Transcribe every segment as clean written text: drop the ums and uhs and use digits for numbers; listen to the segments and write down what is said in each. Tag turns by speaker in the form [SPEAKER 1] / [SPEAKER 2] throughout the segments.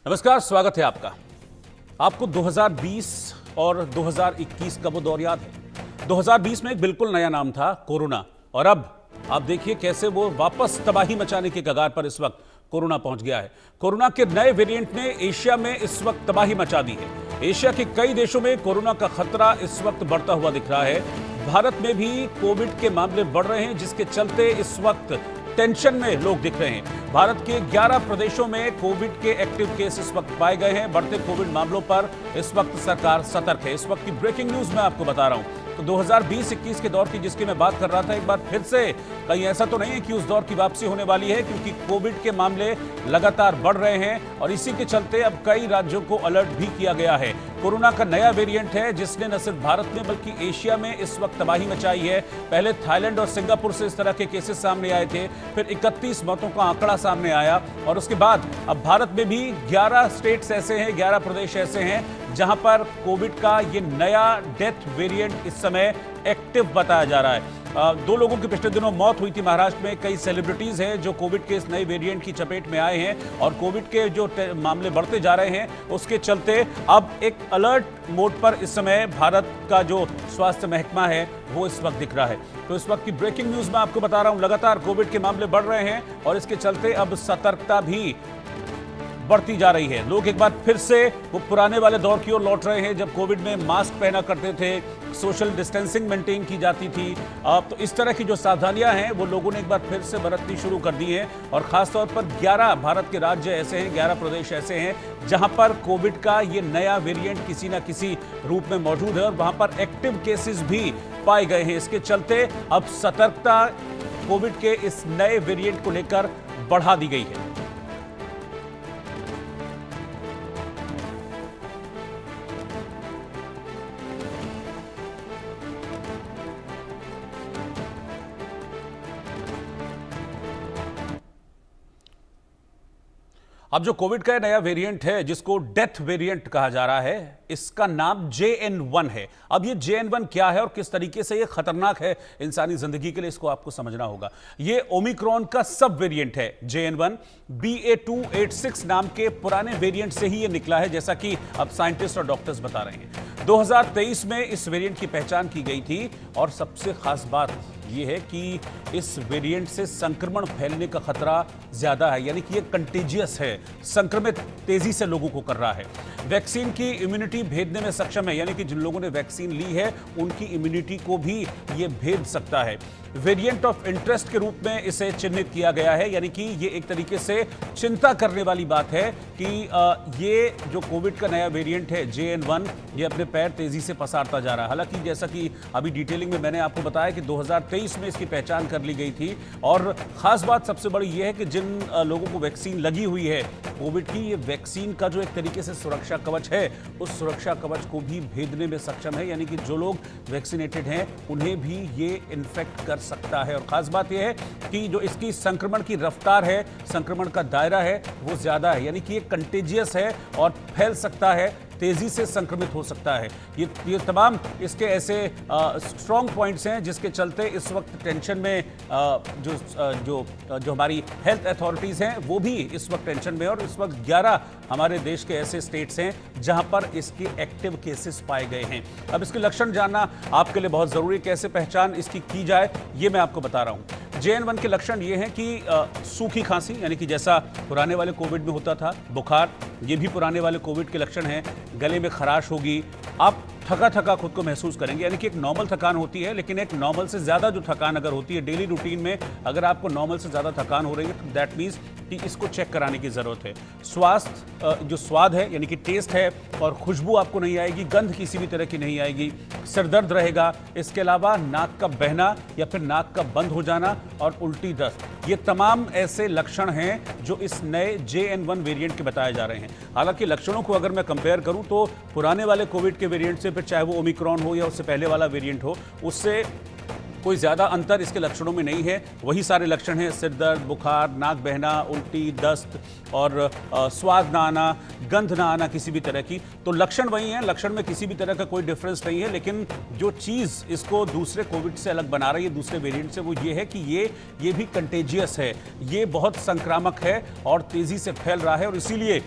[SPEAKER 1] नमस्कार, स्वागत है आपका। आपको 2020 और 2021 का वो दौर याद है? 2020 में एक बिल्कुल नया नाम था कोरोना, और अब आप देखिए कैसे वो वापस तबाही मचाने के कगार पर इस वक्त कोरोना पहुंच गया है। कोरोना के नए वेरिएंट ने एशिया में इस वक्त तबाही मचा दी है। एशिया के कई देशों में कोरोना का खतरा इस वक्त बढ़ता हुआ दिख रहा है। भारत में भी कोविड के मामले बढ़ रहे हैं, जिसके चलते इस वक्त टेंशन में लोग दिख रहे हैं। भारत के 11 प्रदेशों में कोविड के एक्टिव केस इस वक्त पाए गए हैं। बढ़ते कोविड मामलों पर इस वक्त सरकार सतर्क है। इस वक्त की ब्रेकिंग न्यूज मैं आपको बता रहा हूं। तो 2020-21 के दौर की जिसकी मैं बात कर रहा था, एक बार फिर से कहीं ऐसा तो नहीं है कि उस दौर की वापसी होने वाली है, क्योंकि कोविड के मामले लगातार बढ़ रहे हैं और इसी के चलते अब कई राज्यों को अलर्ट भी किया गया है। कोरोना का नया वेरिएंट है जिसने न सिर्फ भारत में बल्कि एशिया में इस वक्त तबाही मचाई है। पहले थाईलैंड और सिंगापुर से इस तरह के केसेस सामने आए थे, फिर 31 मौतों का आंकड़ा सामने आया और उसके बाद अब भारत में भी 11 स्टेट्स ऐसे हैं, 11 प्रदेश ऐसे हैं जहां पर कोविड का ये नया डेथ वेरिएंट इस समय एक्टिव बताया जा रहा है। 2 लोगों की पिछले दिनों मौत हुई थी महाराष्ट्र में। कई सेलिब्रिटीज हैं जो कोविड के इस नए वेरिएंट की चपेट में आए हैं और कोविड के जो मामले बढ़ते जा रहे हैं उसके चलते अब एक अलर्ट मोड पर इस समय भारत का जो स्वास्थ्य महकमा है वो इस वक्त दिख रहा है। तो इस वक्त की ब्रेकिंग न्यूज मैं आपको बता रहा हूं। लगातार कोविड के मामले बढ़ रहे हैं और इसके चलते अब सतर्कता भी बढ़ती जा रही है। लोग एक बार फिर से वो पुराने वाले दौर की ओर लौट रहे हैं जब कोविड में मास्क पहना करते थे, सोशल डिस्टेंसिंग मेंटेन की जाती थी। तो इस तरह की जो सावधानियां हैं वो लोगों ने एक बार फिर से बरतनी शुरू कर दी है और खासतौर पर 11 भारत के राज्य ऐसे हैं, 11 प्रदेश ऐसे हैं जहां पर कोविड का ये नया वेरिएंट किसी न किसी रूप में मौजूद है और वहां पर एक्टिव केसेस भी पाए गए हैं। इसके चलते अब सतर्कता कोविड के इस नए वेरिएंट को लेकर बढ़ा दी गई है। अब जो कोविड का नया वेरिएंट है जिसको डेथ वेरिएंट कहा जा रहा है, इसका नाम JN1 है। अब ये JN1 क्या है और किस तरीके से ये खतरनाक है इंसानी जिंदगी के लिए, इसको आपको समझना होगा। ये ओमिक्रॉन का सब वेरिएंट है। JN1 BA.2.86 नाम के पुराने वेरिएंट से ही ये निकला है, जैसा कि अब साइंटिस्ट और डॉक्टर्स बता रहे हैं। 2023 में इस वेरिएंट की पहचान की गई थी और सबसे खास बात यह है कि इस वेरिएंट से संक्रमण फैलने का खतरा ज्यादा है, यानी कि ये कंटेजियस है, संक्रमित तेजी से लोगों को कर रहा है। वैक्सीन की इम्यूनिटी भेदने में सक्षम है, यानी कि जिन लोगों ने वैक्सीन ली है उनकी इम्यूनिटी को भी ये भेद सकता है। वेरिएंट ऑफ इंटरेस्ट के रूप में इसे चिन्हित किया गया है, यानी कि ये एक तरीके से चिंता करने वाली बात है कि ये जो कोविड का नया वेरिएंट है JN1, ये अपने पैर तेजी से पसारता जा रहा है। हालांकि जैसा कि अभी डिटेलिंग में मैंने आपको बताया कि 2023 में इसकी पहचान कर ली गई थी और खास बात सबसे बड़ी ये है कि जिन लोगों को वैक्सीन लगी हुई है कोविड की, ये वैक्सीन का जो एक तरीके से सुरक्षा कवच है उस सुरक्षा कवच को भी भेदने में सक्षम है, यानी कि जो लोग वैक्सीनेटेड हैं उन्हें भी ये इन्फेक्ट कर सकता है। और खास बात यह है कि जो इसकी संक्रमण की रफ्तार है, संक्रमण का दायरा है वो ज्यादा है, यानी कि ये कंटेजियस है और फैल सकता है, तेजी से संक्रमित हो सकता है। ये तमाम इसके ऐसे स्ट्रॉन्ग पॉइंट्स हैं जिसके चलते इस वक्त टेंशन में जो हमारी हेल्थ अथॉरिटीज़ हैं वो भी इस वक्त टेंशन में है। और इस वक्त 11 हमारे देश के ऐसे स्टेट्स हैं जहां पर इसके एक्टिव केसेस पाए गए हैं। अब इसके लक्षण जानना आपके लिए बहुत ज़रूरी है। कैसे पहचान इसकी की जाए ये मैं आपको बता रहा हूँ। JN1 के लक्षण ये हैं कि सूखी खांसी, यानी कि जैसा पुराने वाले कोविड में होता था, बुखार, ये भी पुराने वाले कोविड के लक्षण हैं। गले में खराश होगी, आप थका थका खुद को महसूस करेंगे, यानी कि एक नॉर्मल थकान होती है लेकिन एक नॉर्मल से ज़्यादा जो थकान अगर होती है डेली रूटीन में, अगर आपको नॉर्मल से ज़्यादा थकान हो रही है तो दैट मीन्स कि इसको चेक कराने की ज़रूरत है। स्वास्थ्य जो स्वाद है यानी कि टेस्ट है और खुशबू आपको नहीं आएगी, गंध किसी भी तरह की नहीं आएगी, सिरदर्द रहेगा। इसके अलावा नाक का बहना या फिर नाक का बंद हो जाना और उल्टी दस्त, ये तमाम ऐसे लक्षण हैं जो इस नए JN1 वेरिएंट के बताए जा रहे हैं। हालांकि लक्षणों को अगर मैं कंपेयर करूं तो पुराने वाले कोविड के वेरिएंट से, फिर चाहे वो ओमिक्रॉन हो या उससे पहले वाला वेरिएंट हो, उससे कोई ज़्यादा अंतर इसके लक्षणों में नहीं है। वही सारे लक्षण हैं, सिर दर्द, बुखार, नाक बहना, उल्टी, दस्त और स्वाद ना आना, गंध ना आना किसी भी तरह की। तो लक्षण वही हैं, लक्षण में किसी भी तरह का कोई डिफरेंस नहीं है। लेकिन जो चीज़ इसको दूसरे कोविड से अलग बना रही है, दूसरे वेरिएंट से, वो ये है कि ये भी कंटेजियस है, ये बहुत संक्रामक है और तेज़ी से फैल रहा है। और इसीलिए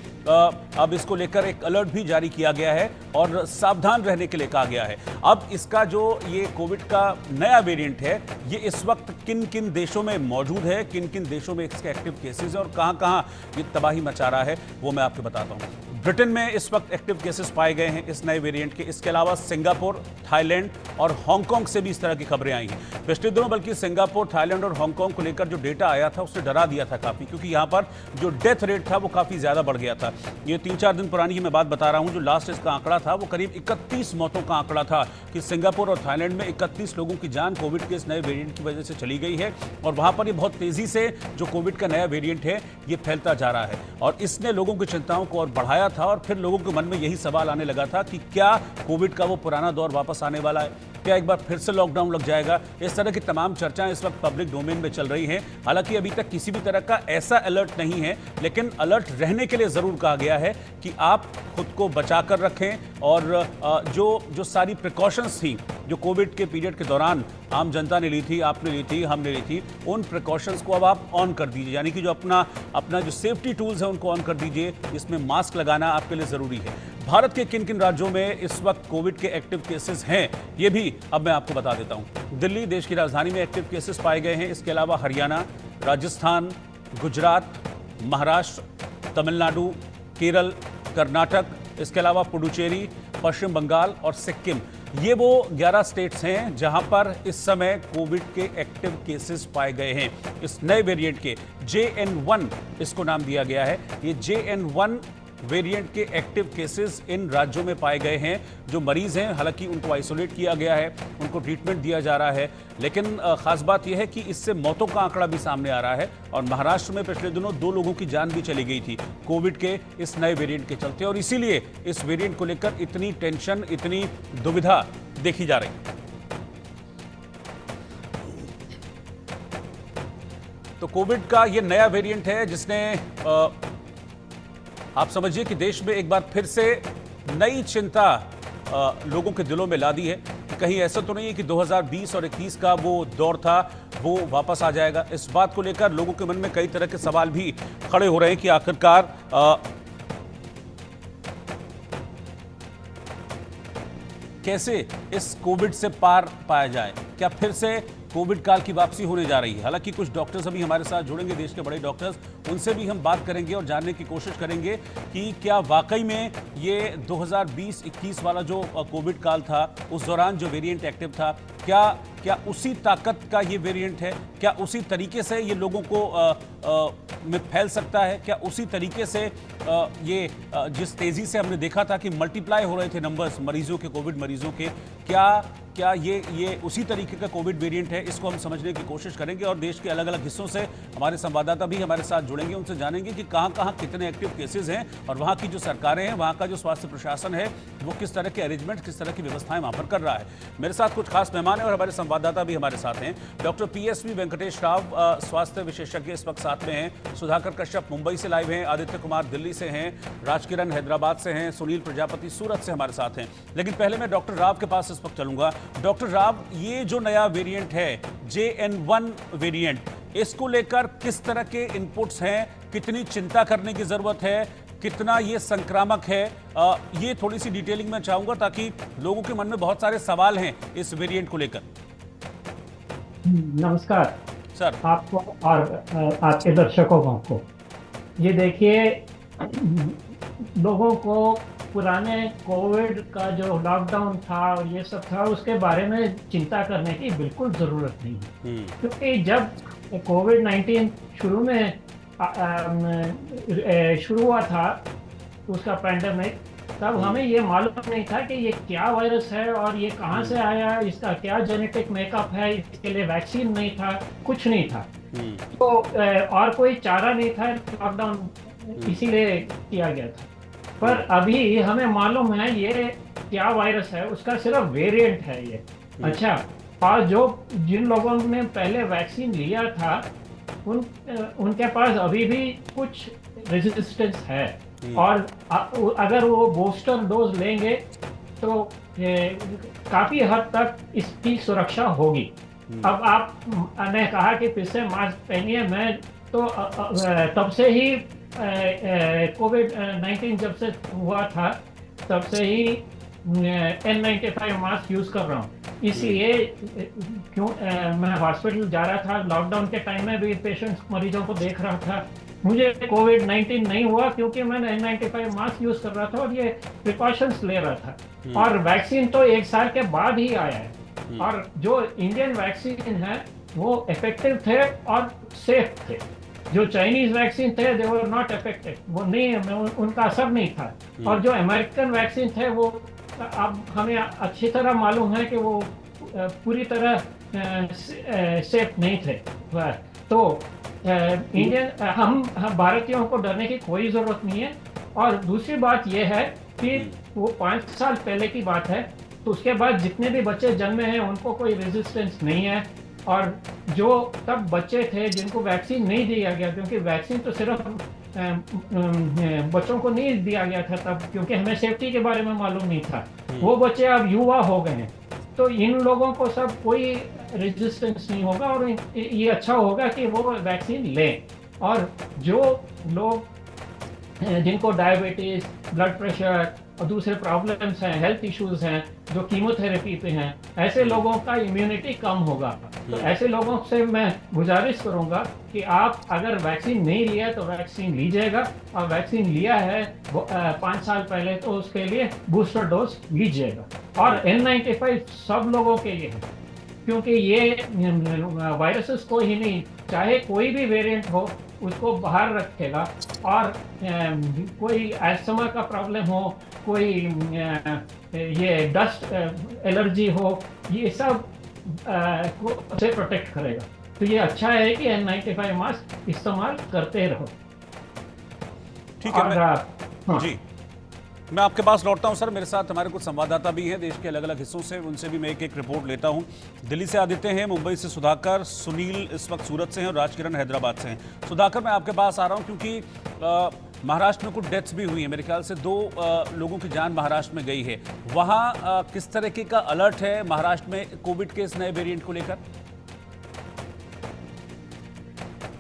[SPEAKER 1] अब इसको लेकर एक अलर्ट भी जारी किया गया है और सावधान रहने के लिए कहा गया है। अब इसका जो ये कोविड का नया वेरिएंट है, ये इस वक्त किन किन देशों में मौजूद है, किन किन देशों में इसके एक्टिव केसेस हैं और कहां कहां ये तबाही मचा रहा है, वो मैं आपको बताता हूं। ब्रिटेन में इस वक्त एक्टिव केसेस पाए गए हैं इस नए वेरिएंट के। इसके अलावा सिंगापुर, थाईलैंड और हांगकांग से भी इस तरह की खबरें आई हैं पिछले दिनों। बल्कि सिंगापुर, थाईलैंड और हांगकांग को लेकर जो डेटा आया था उससे डरा दिया था काफी, क्योंकि यहां पर जो डेथ रेट था वो काफी ज्यादा बढ़ गया था। ये 3-4 दिन पुरानी मैं बात बता रहा हूं। जो लास्ट इसका आंकड़ा था वो करीब 31 मौतों का आंकड़ा था कि सिंगापुर और थाईलैंड में 31 लोगों की जान कोविड के इस नए वेरिएंट की वजह से चली गई है और वहां पर ये बहुत तेजी से जो कोविड का नया वेरिएंट है ये फैलता जा रहा है और इसने लोगों की चिंताओं को और बढ़ाया था। और फिर लोगों के मन में यही सवाल आने लगा था कि क्या कोविड का वो पुराना दौर वापस आने वाला है, क्या एक बार फिर से लॉकडाउन लग जाएगा। इस तरह की तमाम चर्चाएं इस वक्त पब्लिक डोमेन में चल रही हैं। हालांकि अभी तक किसी भी तरह का ऐसा अलर्ट नहीं है, लेकिन अलर्ट रहने के लिए जरूर कहा गया है कि आप खुद को बचा कर रखें और जो सारी प्रिकॉशंस थी जो कोविड के पीरियड के दौरान आम जनता ने ली थी, आपने ली थी, हमने ली थी, उन प्रिकॉशंस को अब आप ऑन कर दीजिए। यानी कि जो अपना जो सेफ्टी टूल्स है उनको ऑन कर दीजिए। इसमें मास्क लगाना आपके लिए जरूरी है। भारत के किन किन राज्यों में इस वक्त कोविड के एक्टिव केसेस हैं ये भी अब मैं आपको बता देता हूं। दिल्ली देश की राजधानी में एक्टिव केसेस पाए गए हैं। इसके अलावा हरियाणा, राजस्थान, गुजरात, महाराष्ट्र, तमिलनाडु, केरल, कर्नाटक, इसके अलावा पुडुचेरी, पश्चिम बंगाल और सिक्किम, ये वो 11 स्टेट्स हैं जहां पर इस समय कोविड के एक्टिव केसेस पाए गए हैं। इस नए वेरिएंट के JN1 इसको नाम दिया गया है। ये JN1 वेरिएंट के एक्टिव केसेस इन राज्यों में पाए गए हैं। जो मरीज हैं हालांकि उनको आइसोलेट किया गया है, उनको ट्रीटमेंट दिया जा रहा है, लेकिन खास बात यह है कि इससे मौतों का आंकड़ा भी सामने आ रहा है। और महाराष्ट्र में पिछले दिनों 2 लोगों की जान भी चली गई थी कोविड के इस नए वेरिएंट के चलते और इसीलिए इस वेरिएंट को लेकर इतनी टेंशन, इतनी दुविधा देखी जा रही। तो कोविड का यह नया वेरिएंट है जिसने आप समझिए कि देश में एक बार फिर से नई चिंता लोगों के दिलों में ला दी है कि कहीं ऐसा तो नहीं है कि 2020 और 21 का वो दौर था वो वापस आ जाएगा। इस बात को लेकर लोगों के मन में कई तरह के सवाल भी खड़े हो रहे हैं कि आखिरकार कैसे इस कोविड से पार पाया जाए, क्या फिर से कोविड काल की वापसी होने जा रही है। हालांकि कुछ डॉक्टर्स अभी हमारे साथ जुड़ेंगे, देश के बड़े डॉक्टर्स, उनसे भी हम बात करेंगे और जानने की कोशिश करेंगे कि क्या वाकई में ये 2020-21 वाला जो कोविड काल था उस दौरान जो वेरिएंट एक्टिव था, क्या उसी ताकत का ये वेरिएंट है, क्या उसी तरीके से ये लोगों को में फैल सकता है, क्या उसी तरीके से ये जिस तेजी से हमने देखा था कि मल्टीप्लाई हो रहे थे नंबर्स मरीजों के, कोविड मरीजों के, क्या ये उसी तरीके का कोविड वेरिएंट है। इसको हम समझने की कोशिश करेंगे और देश के अलग अलग हिस्सों से हमारे संवाददाता भी हमारे साथ जुड़ेंगे, उनसे जानेंगे कि कहां कितने एक्टिव केसेस हैं और वहां की जो सरकारें हैं, वहां का जो स्वास्थ्य प्रशासन है वो किस तरह के अरेंजमेंट, किस तरह की व्यवस्थाएं वहां पर कर रहा है। मेरे साथ कुछ खास मेहमान हैं और हमारे संवाददाता भी हमारे साथ हैं। डॉक्टर PSV वेंकटेश राव स्वास्थ्य विशेषज्ञ इस वक्त साथ में हैं, सुधाकर कश्यप मुंबई से लाइव हैं, आदित्य कुमार दिल्ली से हैं, राजकिरण हैदराबाद से हैं, सुनील प्रजापति सूरत से हमारे साथ हैं। लेकिन पहले मैं डॉक्टर राव के पास इस वक्त चलूंगा। डॉक्टर राव, ये जो नया वेरिएंट है JN1 वेरिएंट, इसको लेकर किस तरह के इनपुट्स हैं, कितनी चिंता करने की जरूरत है, कितना ये संक्रामक है, ये थोड़ी सी डिटेलिंग में चाहूंगा ताकि लोगों के मन में बहुत सारे सवाल हैं इस वेरिएंट को लेकर।
[SPEAKER 2] नमस्कार
[SPEAKER 1] सर,
[SPEAKER 2] आपको और आपके दर्शकों को। ये देखिए, लोगों को पुराने कोविड का जो लॉकडाउन था और ये सब था उसके बारे में चिंता करने की बिल्कुल ज़रूरत नहीं है, क्योंकि जब कोविड-19 शुरू हुआ था उसका पैंडेमिक, तब हमें ये मालूम नहीं था कि ये क्या वायरस है और ये कहाँ से आया, इसका क्या जेनेटिक मेकअप है, इसके लिए वैक्सीन नहीं था, कुछ नहीं था। तो और कोई चारा नहीं था, लॉकडाउन इसीलिए किया गया था। पर अभी हमें मालूम है ये क्या वायरस है, उसका सिर्फ वेरिएंट है ये। अच्छा, और जिन लोगों ने पहले वैक्सीन लिया था उनके पास अभी भी कुछ रेजिस्टेंस है और अगर वो बूस्टर डोज लेंगे तो काफी हद तक इसकी सुरक्षा होगी। अब आपने कहा कि फिर से मास्क पहनिए, मैं तो तब से ही कोविड-19 जब से हुआ था तब से ही N95 मास्क यूज कर रहा हूँ। इसलिए क्यों मैं हॉस्पिटल जा रहा था, लॉकडाउन के टाइम में भी पेशेंट्स मरीजों को देख रहा था। मुझे कोविड-19 नहीं हुआ क्योंकि मैंने N95 मास्क यूज कर रहा था और ये प्रिकॉशंस ले रहा था। और वैक्सीन तो 1 साल के बाद ही आया है और जो इंडियन वैक्सीन है वो इफेक्टिव थे और सेफ थे। जो चाइनीज वैक्सीन थे दे वर नॉट इफेक्टिव, वो नहीं, उनका असर नहीं था। और जो अमेरिकन वैक्सीन थे वो अब हमें अच्छी तरह मालूम है कि वो पूरी तरह सेफ नहीं थे। तो इंडियन हम भारतीयों को डरने की कोई ज़रूरत नहीं है। और दूसरी बात यह है कि वो 5 साल पहले की बात है, तो उसके बाद जितने भी बच्चे जन्मे हैं उनको कोई रेजिस्टेंस नहीं है। और जो तब बच्चे थे जिनको वैक्सीन नहीं दिया गया, क्योंकि वैक्सीन तो सिर्फ बच्चों को नहीं दिया गया था तब, क्योंकि हमें सेफ्टी के बारे में मालूम नहीं था, वो बच्चे अब युवा हो गए हैं। तो इन लोगों को सब कोई रेजिस्टेंस नहीं होगा और ये अच्छा होगा कि वो वैक्सीन लें। और जो लोग जिनको डायबिटीज, ब्लड प्रेशर और दूसरे प्रॉब्लम्स हैं, हेल्थ इश्यूज हैं, जो कीमोथेरेपी पे हैं, ऐसे लोगों का इम्यूनिटी कम होगा। तो ऐसे लोगों से मैं गुजारिश करूंगा कि आप अगर वैक्सीन नहीं लिया तो वैक्सीन लीजिएगा, और वैक्सीन लिया है 5 साल पहले तो उसके लिए बूस्टर डोज लीजिएगा। और N95 सब लोगों के लिए है, क्योंकि ये वायरसेस को ही नहीं, चाहे कोई भी वेरिएंट हो उसको बाहर रखेगा। और कोई अस्थमा का प्रॉब्लम हो, कोई ये डस्ट एलर्जी हो, ये सब को से प्रोटेक्ट करेगा। तो ये अच्छा है कि N95 मास्क इस्तेमाल करते रहो।
[SPEAKER 1] ठीक है।
[SPEAKER 2] हाँ।
[SPEAKER 1] जी, मैं आपके पास लौटता हूं सर। मेरे साथ हमारे कुछ संवाददाता भी हैं देश के अलग अलग हिस्सों से, उनसे भी मैं एक एक रिपोर्ट लेता हूं। दिल्ली से आदित्य हैं, मुंबई से सुधाकर, सुनील इस वक्त सूरत से हैं और राजकिरण हैदराबाद से हैं। सुधाकर, मैं आपके पास आ रहा हूं क्योंकि महाराष्ट्र में कुछ डेथ्स भी हुई हैं। मेरे ख्याल से 2 लोगों की जान महाराष्ट्र में गई है। वहाँ किस तरीके का अलर्ट है महाराष्ट्र में कोविड के इस नए वेरिएंट को लेकर?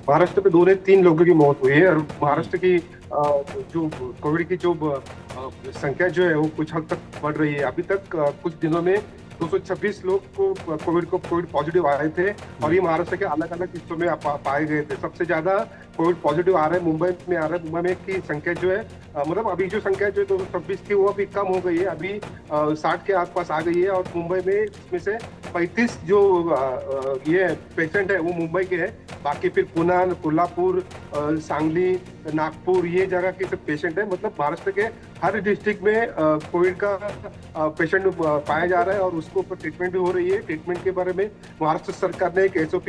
[SPEAKER 3] महाराष्ट्र में 2 ने 3 लोगों की मौत हुई है और महाराष्ट्र की जो कोविड की जो संख्या जो है वो कुछ हद तक बढ़ रही है। अभी तक कुछ दिनों में 226 लोग को कोविड पॉजिटिव आए थे और ये महाराष्ट्र के अलग अलग हिस्सों में पाए गए थे। सबसे ज्यादा कोविड पॉजिटिव आ रहा है मुंबई में आ रहा है। मुंबई में की संख्या जो है मतलब अभी जो संख्या जो 226 थी वो अभी कम हो गई है, अभी 60 के आसपास आ गई है। और मुंबई में इसमें से 35 जो ये पेशेंट है वो मुंबई के हैं, बाकी फिर पुणे, कोल्हापुर, सांगली, नागपुर ये जगह के सब पेशेंट है। मतलब महाराष्ट्र के हर डिस्ट्रिक्ट में कोविड का पेशेंट पाया जा रहा है और उसके ऊपर ट्रीटमेंट भी हो रही है। ट्रीटमेंट के बारे में महाराष्ट्र सरकार ने एक SOP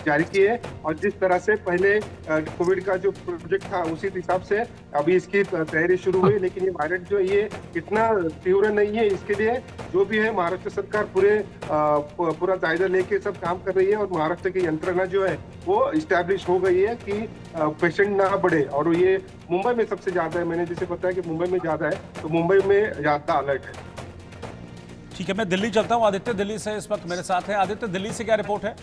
[SPEAKER 3] जारी की है और जिस तरह से पहले कोविड का जो प्रोजेक्ट था उसी हिसाब से अभी इसकी तैयारी शुरू हुई। लेकिन ये वायरस जो ये इतना तीव्र नहीं है, इसके लिए जो भी है महाराष्ट्र सरकार पूरा जायजा लेके सब काम कर रही है और महाराष्ट्र की यंत्रणा जो है वो इस्टेब्लिश हो गई है कि पेशेंट ना बढ़े। और ये मुंबई में सबसे ज्यादा है, मैंने जैसे बताया कि मुंबई में ज्यादा है, तो मुंबई में ज्यादा अलर्ट है।
[SPEAKER 1] ठीक है, मैं दिल्ली चलता हूँ। आदित्य दिल्ली से इस वक्त मेरे साथ है। आदित्य, दिल्ली से क्या रिपोर्ट है?